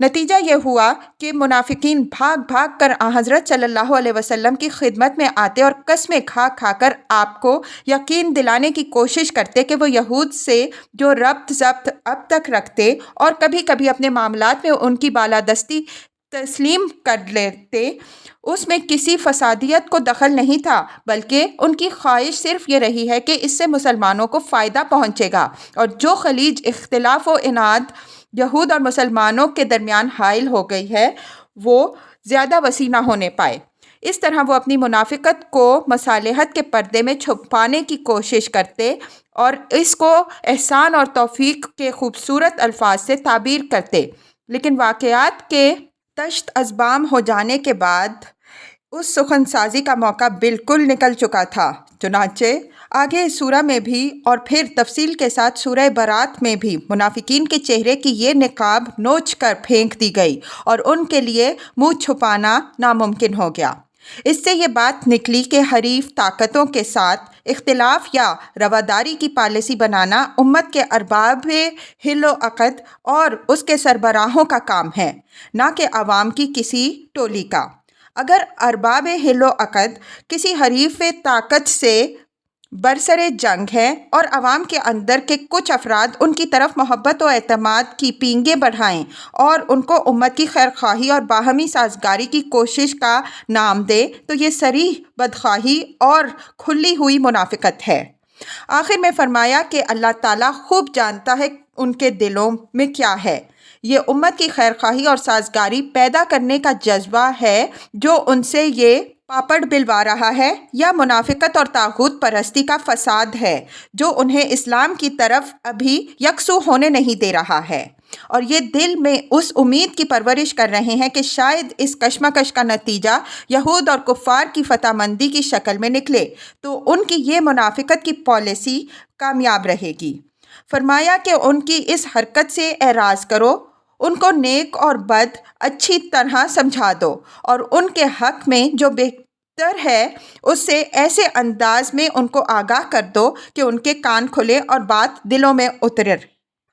نتیجہ یہ ہوا کہ منافقین بھاگ بھاگ کر حضرت صلی اللہ علیہ وسلم کی خدمت میں آتے اور قسمیں کھا کھا کر آپ کو یقین دلانے کی کوشش کرتے کہ وہ یہود سے جو ربط ضبط اب تک رکھتے اور کبھی کبھی اپنے معاملات میں ان کی بالادستی تسلیم کر لیتے، اس میں کسی فسادیت کو دخل نہیں تھا، بلکہ ان کی خواہش صرف یہ رہی ہے کہ اس سے مسلمانوں کو فائدہ پہنچے گا اور جو خلیج اختلاف و اناد یہود اور مسلمانوں کے درمیان حائل ہو گئی ہے وہ زیادہ وسیع نہ ہونے پائے۔ اس طرح وہ اپنی منافقت کو مصالحت کے پردے میں چھپانے کی کوشش کرتے اور اس کو احسان اور توفیق کے خوبصورت الفاظ سے تعبیر کرتے، لیکن واقعات کے تشت ازبام ہو جانے کے بعد اس سخن سازی کا موقع بالکل نکل چکا تھا۔ چنانچہ آگے اس سورہ میں بھی اور پھر تفصیل کے ساتھ سورہ برات میں بھی منافقین کے چہرے کی یہ نقاب نوچ کر پھینک دی گئی اور ان کے لیے منہ چھپانا ناممکن ہو گیا۔ اس سے یہ بات نکلی کہ حریف طاقتوں کے ساتھ اختلاف یا رواداری کی پالیسی بنانا امت کے ارباب حل و عقد اور اس کے سربراہوں کا کام ہے، نہ کہ عوام کی کسی ٹولی کا۔ اگر ارباب حل و عقد کسی حریف طاقت سے برسر جنگ ہے اور عوام کے اندر کے کچھ افراد ان کی طرف محبت و اعتماد کی پینگیں بڑھائیں اور ان کو امت کی خیر خواہی اور باہمی سازگاری کی کوشش کا نام دے تو یہ صریح بدخواہی اور کھلی ہوئی منافقت ہے۔ آخر میں فرمایا کہ اللہ تعالیٰ خوب جانتا ہے ان کے دلوں میں کیا ہے۔ یہ امت کی خیر خواہی اور سازگاری پیدا کرنے کا جذبہ ہے جو ان سے یہ پاپڑ بلوا رہا ہے، یا منافقت اور طاغوت پرستی کا فساد ہے جو انہیں اسلام کی طرف ابھی یکسو ہونے نہیں دے رہا ہے، اور یہ دل میں اس امید کی پرورش کر رہے ہیں کہ شاید اس کشمکش کا نتیجہ یہود اور کفار کی فتح مندی کی شکل میں نکلے تو ان کی یہ منافقت کی پالیسی کامیاب رہے گی۔ فرمایا کہ ان کی اس حرکت سے اعراض کرو، ان کو نیک اور بد اچھی طرح سمجھا دو اور ان کے حق میں جو بہتر ہے اس سے ایسے انداز میں ان کو آگاہ کر دو کہ ان کے کان کھلے اور بات دلوں میں اترے۔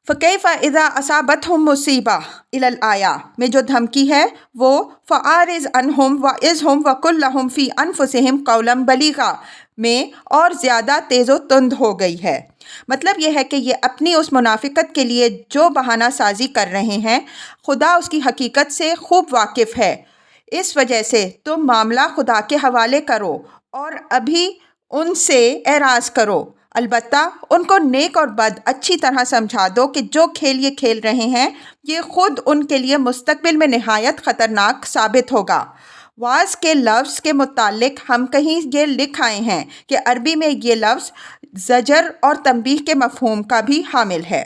فَكَيْفَ إِذَا أَصَابَتْهُم مُّصِيبَةٌ إِلَى الْآيَةِ میں جو دھمکی ہے وہ فَأَعْرِضْ عَنْهُمْ وَعِظْهُمْ وَقُل لَّهُمْ فِي أَنفُسِهِمْ قَوْلًا بَلِيغًا میں اور زیادہ تیز و تند ہو گئی ہے۔ مطلب یہ ہے کہ یہ اپنی اس منافقت کے لیے جو بہانہ سازی کر رہے ہیں خدا اس کی حقیقت سے خوب واقف ہے، اس وجہ سے تم معاملہ خدا کے حوالے کرو اور ابھی ان سے اعراض کرو، البتہ ان کو نیک اور بد اچھی طرح سمجھا دو کہ جو کھیل یہ کھیل رہے ہیں یہ خود ان کے لیے مستقبل میں نہایت خطرناک ثابت ہوگا۔ واعظ کے لفظ کے متعلق ہم کہیں یہ لکھ آئے ہیں کہ عربی میں یہ لفظ زجر اور تنبیہ کے مفہوم کا بھی حامل ہے۔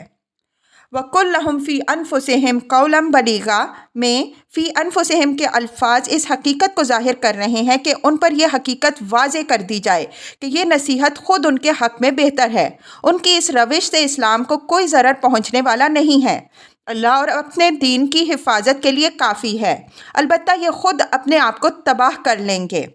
وَقُل لَّهُمْ فِي أَنفُسِهِمْ قَوْلًا بَلِيغًا میں فی انفسہم کے الفاظ اس حقیقت کو ظاہر کر رہے ہیں کہ ان پر یہ حقیقت واضح کر دی جائے کہ یہ نصیحت خود ان کے حق میں بہتر ہے، ان کی اس روش سے اسلام کو کوئی ضرر پہنچنے والا نہیں ہے، اللہ اور اپنے دین کی حفاظت کے لیے کافی ہے، البتہ یہ خود اپنے آپ کو تباہ کر لیں گے۔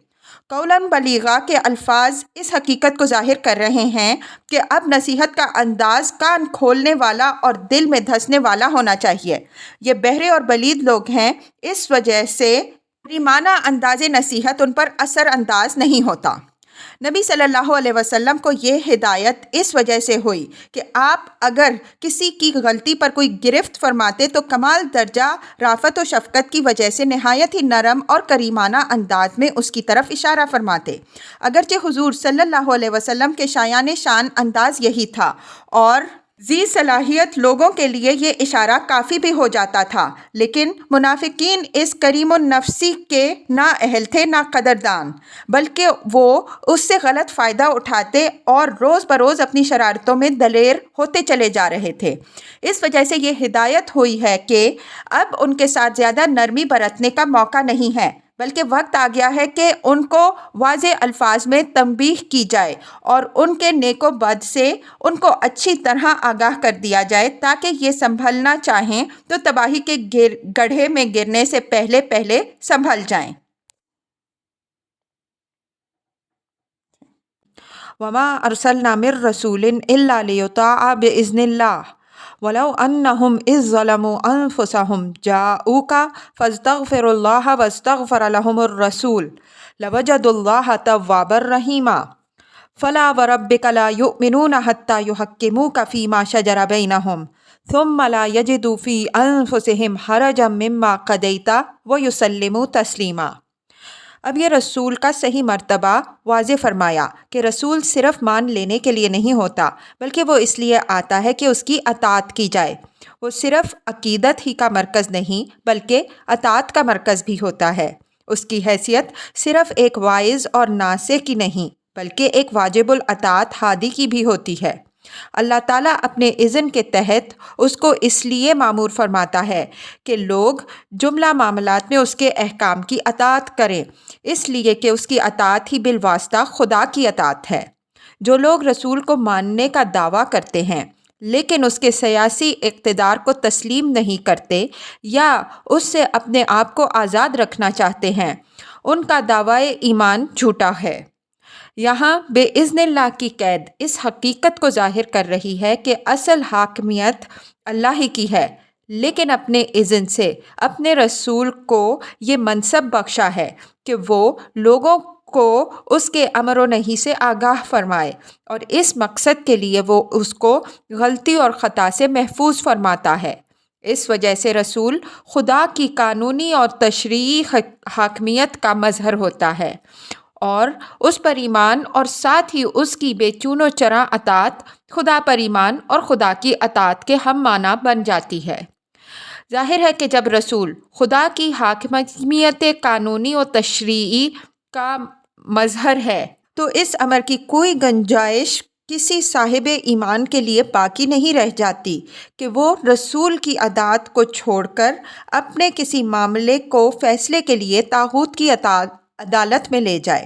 قولاً بلیغا کے الفاظ اس حقیقت کو ظاہر کر رہے ہیں کہ اب نصیحت کا انداز کان کھولنے والا اور دل میں دھسنے والا ہونا چاہیے۔ یہ بہرے اور بلید لوگ ہیں، اس وجہ سے حکیمانہ انداز نصیحت ان پر اثر انداز نہیں ہوتا۔ نبی صلی اللہ علیہ وسلم کو یہ ہدایت اس وجہ سے ہوئی کہ آپ اگر کسی کی غلطی پر کوئی گرفت فرماتے تو کمال درجہ رافت و شفقت کی وجہ سے نہایت ہی نرم اور کریمانہ انداز میں اس کی طرف اشارہ فرماتے، اگرچہ حضور صلی اللہ علیہ وسلم کے شایان شان انداز یہی تھا اور ذی صلاحیت لوگوں کے لیے یہ اشارہ کافی بھی ہو جاتا تھا، لیکن منافقین اس کریم النفسی کے نہ اہل تھے نہ قدردان، بلکہ وہ اس سے غلط فائدہ اٹھاتے اور روز بروز اپنی شرارتوں میں دلیر ہوتے چلے جا رہے تھے۔ اس وجہ سے یہ ہدایت ہوئی ہے کہ اب ان کے ساتھ زیادہ نرمی برتنے کا موقع نہیں ہے، بلکہ وقت آ گیا ہے کہ ان کو واضح الفاظ میں تنبیہ کی جائے اور ان کے نیک و بد سے ان کو اچھی طرح آگاہ کر دیا جائے تاکہ یہ سنبھلنا چاہیں تو تباہی کے گڑھے میں گرنے سے پہلے پہلے سنبھل جائیں۔ وَمَا أَرْسَلْنَا مِن رَّسُولٍ إِلَّا لِيُطَاعَ بِإِذْنِ اللَّهِ وَلَوْ أَنَّهُمْ إِذ ظَّلَمُوا أَنفُسَهُمْ جَاءُوكَ فَاسْتَغْفِرُوا اللَّهَ وَاسْتَغْفَرَ لَهُمُ الرَّسُولُ لَوَجَدُوا اللَّهَ تَوَّابًا رَّحِيمًا فَلَا وَرَبِّكَ لَا يُؤْمِنُونَ حَتَّىٰ يُحَكِّمُوكَ فِيمَا شَجَرَ بَيْنَهُمْ ثم لا یجدوا فی انفسہم حرجا مما قضیت ویسلموا تسلیما۔ اب یہ رسول کا صحیح مرتبہ واضح فرمایا کہ رسول صرف مان لینے کے لیے نہیں ہوتا، بلکہ وہ اس لیے آتا ہے کہ اس کی اطاعت کی جائے۔ وہ صرف عقیدت ہی کا مرکز نہیں بلکہ اطاعت کا مرکز بھی ہوتا ہے۔ اس کی حیثیت صرف ایک واعظ اور ناصح کی نہیں بلکہ ایک واجب الاطاعت ہادی کی بھی ہوتی ہے۔ اللہ تعالیٰ اپنے اذن کے تحت اس کو اس لیے مامور فرماتا ہے کہ لوگ جملہ معاملات میں اس کے احکام کی اطاعت کریں، اس لیے کہ اس کی اطاعت ہی بالواسطہ خدا کی اطاعت ہے۔ جو لوگ رسول کو ماننے کا دعویٰ کرتے ہیں لیکن اس کے سیاسی اقتدار کو تسلیم نہیں کرتے یا اس سے اپنے آپ کو آزاد رکھنا چاہتے ہیں، ان کا دعویٰ ایمان جھوٹا ہے۔ یہاں بے اذن اللہ کی قید اس حقیقت کو ظاہر کر رہی ہے کہ اصل حاکمیت اللہ ہی کی ہے، لیکن اپنے اذن سے اپنے رسول کو یہ منصب بخشا ہے کہ وہ لوگوں کو اس کے امر و نہی سے آگاہ فرمائے، اور اس مقصد کے لیے وہ اس کو غلطی اور خطا سے محفوظ فرماتا ہے۔ اس وجہ سے رسول خدا کی قانونی اور تشریعی حاکمیت کا مظہر ہوتا ہے، اور اس پر ایمان اور ساتھ ہی اس کی بے چون و چرا اطاعت خدا پر ایمان اور خدا کی اطاعت کے ہم معنی بن جاتی ہے۔ ظاہر ہے کہ جب رسول خدا کی حاکمیت قانونی و تشریعی کا مظہر ہے تو اس امر کی کوئی گنجائش کسی صاحب ایمان کے لیے باقی نہیں رہ جاتی کہ وہ رسول کی اطاعت کو چھوڑ کر اپنے کسی معاملے کو فیصلے کے لیے طاغوت کی عدالت میں لے جائے۔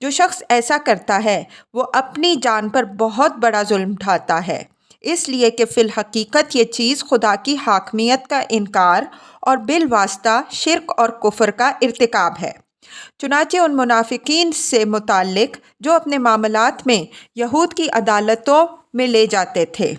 جو شخص ایسا کرتا ہے وہ اپنی جان پر بہت بڑا ظلم ڈھاتا ہے، اس لیے کہ فی الحقیقت یہ چیز خدا کی حاکمیت کا انکار اور بالواسطہ شرک اور کفر کا ارتکاب ہے۔ چنانچہ ان منافقین سے متعلق جو اپنے معاملات میں یہود کی عدالتوں میں لے جاتے تھے،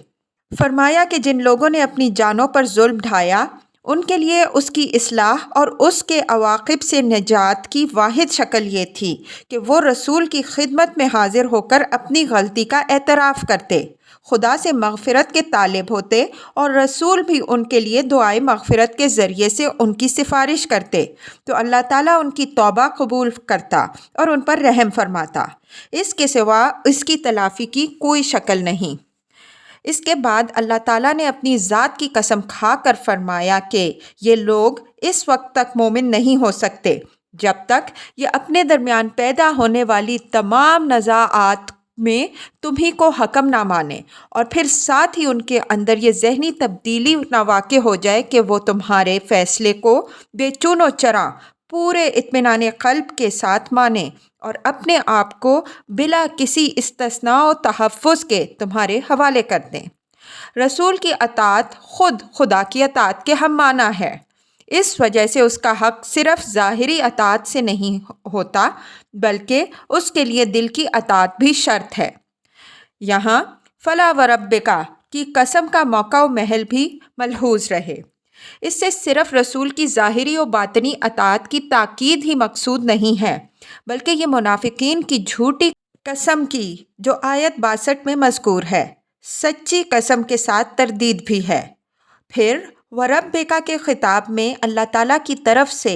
فرمایا کہ جن لوگوں نے اپنی جانوں پر ظلم ڈھایا ان کے لیے اس کی اصلاح اور اس کے عواقب سے نجات کی واحد شکل یہ تھی کہ وہ رسول کی خدمت میں حاضر ہو کر اپنی غلطی کا اعتراف کرتے، خدا سے مغفرت کے طالب ہوتے، اور رسول بھی ان کے لیے دعائے مغفرت کے ذریعے سے ان کی سفارش کرتے تو اللہ تعالیٰ ان کی توبہ قبول کرتا اور ان پر رحم فرماتا۔ اس کے سوا اس کی تلافی کی کوئی شکل نہیں۔ اس کے بعد اللہ تعالیٰ نے اپنی ذات کی قسم کھا کر فرمایا کہ یہ لوگ اس وقت تک مومن نہیں ہو سکتے جب تک یہ اپنے درمیان پیدا ہونے والی تمام نزاعات میں تمہیں کو حکم نہ مانے، اور پھر ساتھ ہی ان کے اندر یہ ذہنی تبدیلی نہ واقع ہو جائے کہ وہ تمہارے فیصلے کو بے چون و چرا پورے اطمینان قلب کے ساتھ مانیں اور اپنے آپ کو بلا کسی استثناء و تحفظ کے تمہارے حوالے کر دیں۔ رسول کی اطاعت خود خدا کی اطاعت کے ہم معنی ہے، اس وجہ سے اس کا حق صرف ظاہری اطاعت سے نہیں ہوتا بلکہ اس کے لیے دل کی اطاعت بھی شرط ہے۔ یہاں فلا وربک کی قسم کا موقع و محل بھی ملحوظ رہے۔ اس سے صرف رسول کی ظاہری و باطنی اطاعت کی تاکید ہی مقصود نہیں ہے بلکہ یہ منافقین کی جھوٹی قسم کی جو آیت 62 میں مذکور ہے، سچی قسم کے ساتھ تردید بھی ہے۔ پھر وربک کے خطاب میں اللہ تعالیٰ کی طرف سے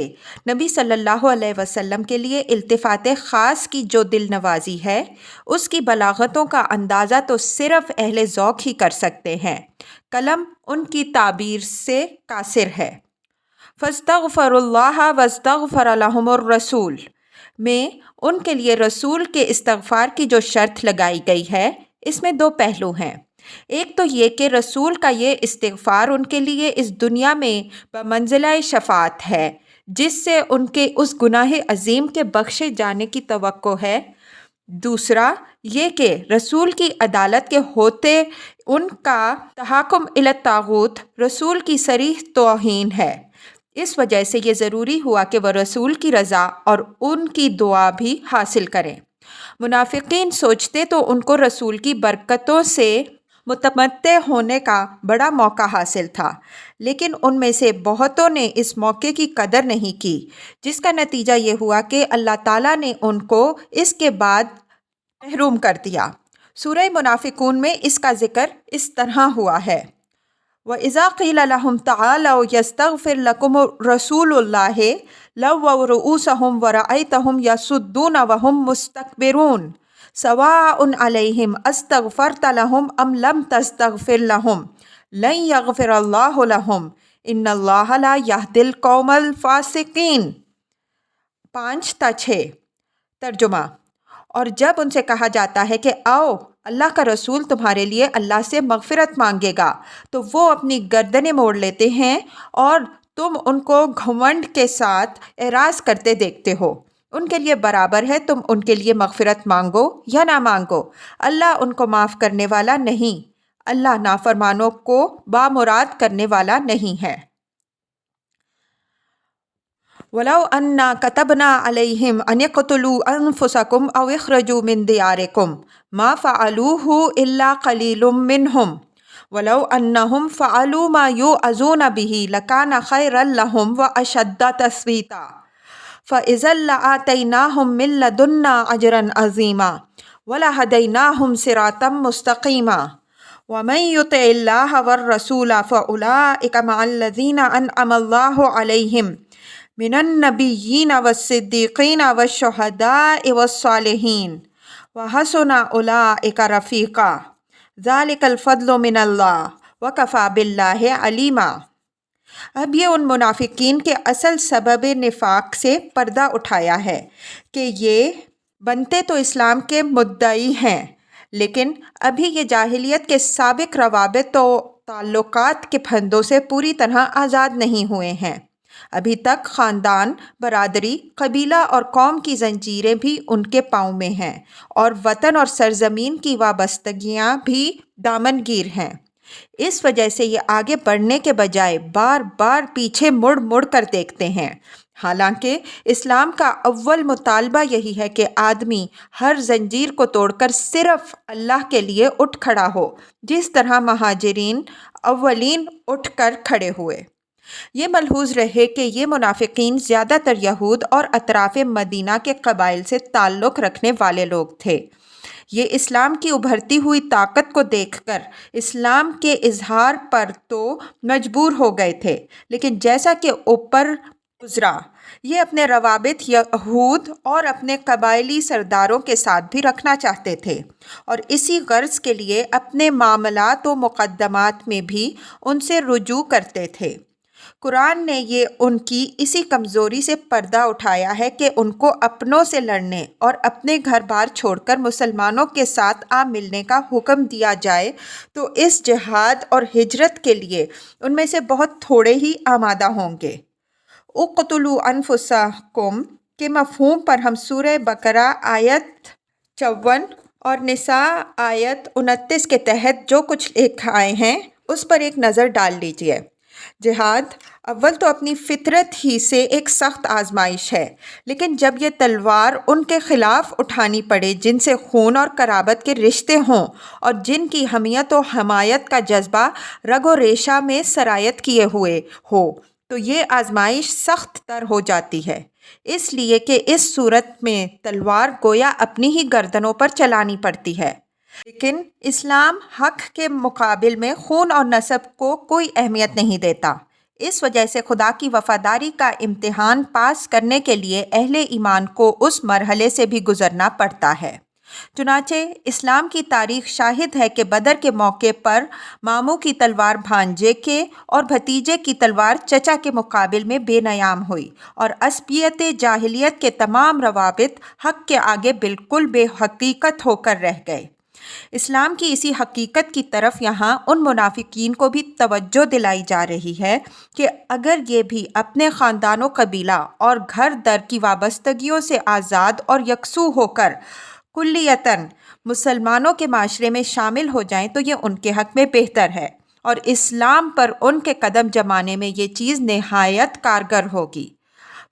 نبی صلی اللہ علیہ وسلم کے لیے التفات خاص کی جو دل نوازی ہے، اس کی بلاغتوں کا اندازہ تو صرف اہل ذوق ہی کر سکتے ہیں۔ قلم ان کی تعبیر سے قاصر ہے۔ فاستغفروا اللہ واستغفر لهم الرسول میں ان کے لیے رسول کے استغفار کی جو شرط لگائی گئی ہے، اس میں دو پہلو ہیں۔ ایک تو یہ کہ رسول کا یہ استغفار ان کے لیے اس دنیا میں بمنزلہ شفاعت ہے، جس سے ان کے اس گناہ عظیم کے بخشے جانے کی توقع ہے۔ دوسرا یہ کہ رسول کی عدالت کے ہوتے ان کا تحاکم الی الطاغوت رسول کی صریح توہین ہے۔ اس وجہ سے یہ ضروری ہوا کہ وہ رسول کی رضا اور ان کی دعا بھی حاصل کریں۔ منافقین سوچتے تو ان کو رسول کی برکتوں سے متمتع ہونے کا بڑا موقع حاصل تھا، لیکن ان میں سے بہتوں نے اس موقع کی قدر نہیں کی، جس کا نتیجہ یہ ہوا کہ اللہ تعالیٰ نے ان کو اس کے بعد محروم کر دیا۔ سورہ منافقون میں اس کا ذکر اس طرح ہوا ہے: وَإِذَا قِيلَ لَهُمْ تَعَالَوْا يَسْتَغْفِرْ لَكُمْ رَسُولُ اللَّهِ لَوَّوْا رُؤُوسَهُمْ وَرَأَيْتَهُمْ يَصُدُّونَ وَهُمْ مُسْتَكْبِرُونَ سَوَاءٌ عَلَيْهِمْ أَسْتَغْفَرْتَ لَهُمْ أَمْ لَمْ تَسْتَغْفِرْ لَهُمْ لَن يَغْفِرَ اللَّهُ لَهُمْ إِنَّ اللَّهَ لَا يَهْدِي الْقَوْمَ الْفَاسِقِينَ 5 تا 6 ترجمہ۔ اور جب ان سے کہا جاتا ہے کہ آؤ اللہ کا رسول تمہارے لیے اللہ سے مغفرت مانگے گا تو وہ اپنی گردنیں موڑ لیتے ہیں اور تم ان کو گھمنڈ کے ساتھ اعراض کرتے دیکھتے ہو۔ ان کے لیے برابر ہے تم ان کے لیے مغفرت مانگو یا نہ مانگو، اللہ ان کو معاف کرنے والا نہیں، اللہ نافرمانوں کو بامراد کرنے والا نہیں ہے۔ وَلَوْ أَنَّا كَتَبْنَا عَلَيْهِمْ أَنِ اقْتُلُوا أَنفُسَكُمْ أَوْ اخْرُجُوا مِنْ دِيَارِكُمْ مَا فَعَلُوهُ إِلَّا قَلِيلٌ مِّنْهُمْ وَلَوْ أَنَّهُمْ فَعَلُوا مَا يُوعَظُونَ بِهِ لَكَانَ خَيْرًا لَّهُمْ وَأَشَدَّ تَثْبِيتًا فَإِذًا لَّآتَيْنَاهُم مِّن لَّدُنَّا أَجْرًا عَظِيمًا وَلَهَدَيْنَاهُمْ صِرَاطًا مُّسْتَقِيمًا وَمَن يُطِعِ اللَّهَ وَالرَّسُولَ فَأُولَٰئِكَ مَعَ الَّذِينَ أَنْعَمَ اللَّهُ عَلَيْهِم من النبیین والصدیقین والشہداء والصالحین وحسن اولئک رفیقا ذالک الفضل من اللہ وکفی باللہ علیما۔ اب یہ ان منافقین کے اصل سبب نفاق سے پردہ اٹھایا ہے کہ یہ بنتے تو اسلام کے مدعی ہیں لیکن ابھی یہ جاہلیت کے سابق روابط و تعلقات کے پھندوں سے پوری طرح آزاد نہیں ہوئے ہیں۔ ابھی تک خاندان، برادری، قبیلہ اور قوم کی زنجیریں بھی ان کے پاؤں میں ہیں اور وطن اور سرزمین کی وابستگیاں بھی دامن گیر ہیں۔ اس وجہ سے یہ آگے بڑھنے کے بجائے بار بار پیچھے مڑ مڑ کر دیکھتے ہیں، حالانکہ اسلام کا اول مطالبہ یہی ہے کہ آدمی ہر زنجیر کو توڑ کر صرف اللہ کے لیے اٹھ کھڑا ہو، جس طرح مہاجرین اولین اٹھ کر کھڑے ہوئے۔ یہ ملحوظ رہے کہ یہ منافقین زیادہ تر یہود اور اطراف مدینہ کے قبائل سے تعلق رکھنے والے لوگ تھے۔ یہ اسلام کی ابھرتی ہوئی طاقت کو دیکھ کر اسلام کے اظہار پر تو مجبور ہو گئے تھے، لیکن جیسا کہ اوپر گزرا یہ اپنے روابط یہود اور اپنے قبائلی سرداروں کے ساتھ بھی رکھنا چاہتے تھے اور اسی غرض کے لیے اپنے معاملات و مقدمات میں بھی ان سے رجوع کرتے تھے۔ قرآن نے یہ ان کی اسی کمزوری سے پردہ اٹھایا ہے کہ ان کو اپنوں سے لڑنے اور اپنے گھر بار چھوڑ کر مسلمانوں کے ساتھ آ ملنے کا حکم دیا جائے تو اس جہاد اور ہجرت کے لیے ان میں سے بہت تھوڑے ہی آمادہ ہوں گے۔ اقتلوا انفسکم کے مفہوم پر ہم سورہ بقرہ آیت 54 اور نساء آیت 29 کے تحت جو کچھ لکھ آئے ہیں اس پر ایک نظر ڈال لیجئے۔ جہاد اول تو اپنی فطرت ہی سے ایک سخت آزمائش ہے، لیکن جب یہ تلوار ان کے خلاف اٹھانی پڑے جن سے خون اور قرابت کے رشتے ہوں اور جن کی حمیت و حمایت کا جذبہ رگ و ریشہ میں سرایت کیے ہوئے ہو تو یہ آزمائش سخت تر ہو جاتی ہے، اس لیے کہ اس صورت میں تلوار گویا اپنی ہی گردنوں پر چلانی پڑتی ہے۔ لیکن اسلام حق کے مقابل میں خون اور نسب کو کوئی اہمیت نہیں دیتا۔ اس وجہ سے خدا کی وفاداری کا امتحان پاس کرنے کے لیے اہل ایمان کو اس مرحلے سے بھی گزرنا پڑتا ہے۔ چنانچہ اسلام کی تاریخ شاہد ہے کہ بدر کے موقع پر ماموں کی تلوار بھانجے کے اور بھتیجے کی تلوار چچا کے مقابل میں بے نیام ہوئی اور عصبیت جاہلیت کے تمام روابط حق کے آگے بالکل بے حقیقت ہو کر رہ گئے۔ اسلام کی اسی حقیقت کی طرف یہاں ان منافقین کو بھی توجہ دلائی جا رہی ہے کہ اگر یہ بھی اپنے خاندان و قبیلہ اور گھر در کی وابستگیوں سے آزاد اور یکسو ہو کر کلیتاً مسلمانوں کے معاشرے میں شامل ہو جائیں تو یہ ان کے حق میں بہتر ہے اور اسلام پر ان کے قدم جمانے میں یہ چیز نہایت کارگر ہوگی۔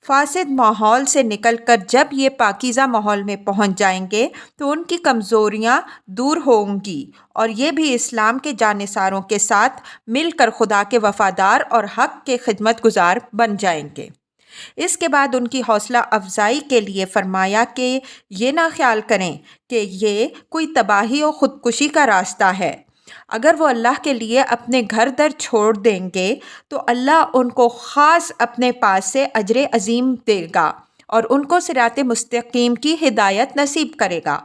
فاسد ماحول سے نکل کر جب یہ پاکیزہ ماحول میں پہنچ جائیں گے تو ان کی کمزوریاں دور ہوں گی اور یہ بھی اسلام کے جانثاروں کے ساتھ مل کر خدا کے وفادار اور حق کے خدمت گزار بن جائیں گے۔ اس کے بعد ان کی حوصلہ افزائی کے لیے فرمایا کہ یہ نہ خیال کریں کہ یہ کوئی تباہی و خودکشی کا راستہ ہے، اگر وہ اللہ کے لیے اپنے گھر در چھوڑ دیں گے تو اللہ ان کو خاص اپنے پاس سے اجر عظیم دے گا اور ان کو صراط مستقیم کی ہدایت نصیب کرے گا۔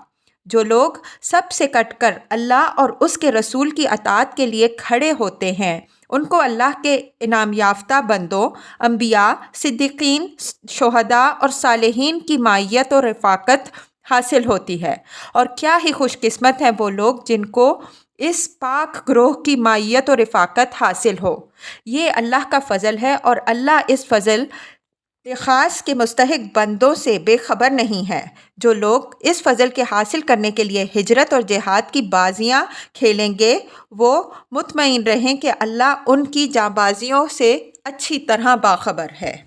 جو لوگ سب سے کٹ کر اللہ اور اس کے رسول کی اطاعت کے لیے کھڑے ہوتے ہیں ان کو اللہ کے انعام یافتہ بندوں، انبیاء، صدیقین، شہداء اور صالحین کی معیت اور رفاقت حاصل ہوتی ہے۔ اور کیا ہی خوش قسمت ہیں وہ لوگ جن کو اس پاک گروہ کی معیت و رفاقت حاصل ہو۔ یہ اللہ کا فضل ہے اور اللہ اس فضل خاص کے مستحق بندوں سے بے خبر نہیں ہے۔ جو لوگ اس فضل کے حاصل کرنے کے لیے ہجرت اور جہاد کی بازیاں کھیلیں گے وہ مطمئن رہیں کہ اللہ ان کی جانبازیوں سے اچھی طرح باخبر ہے۔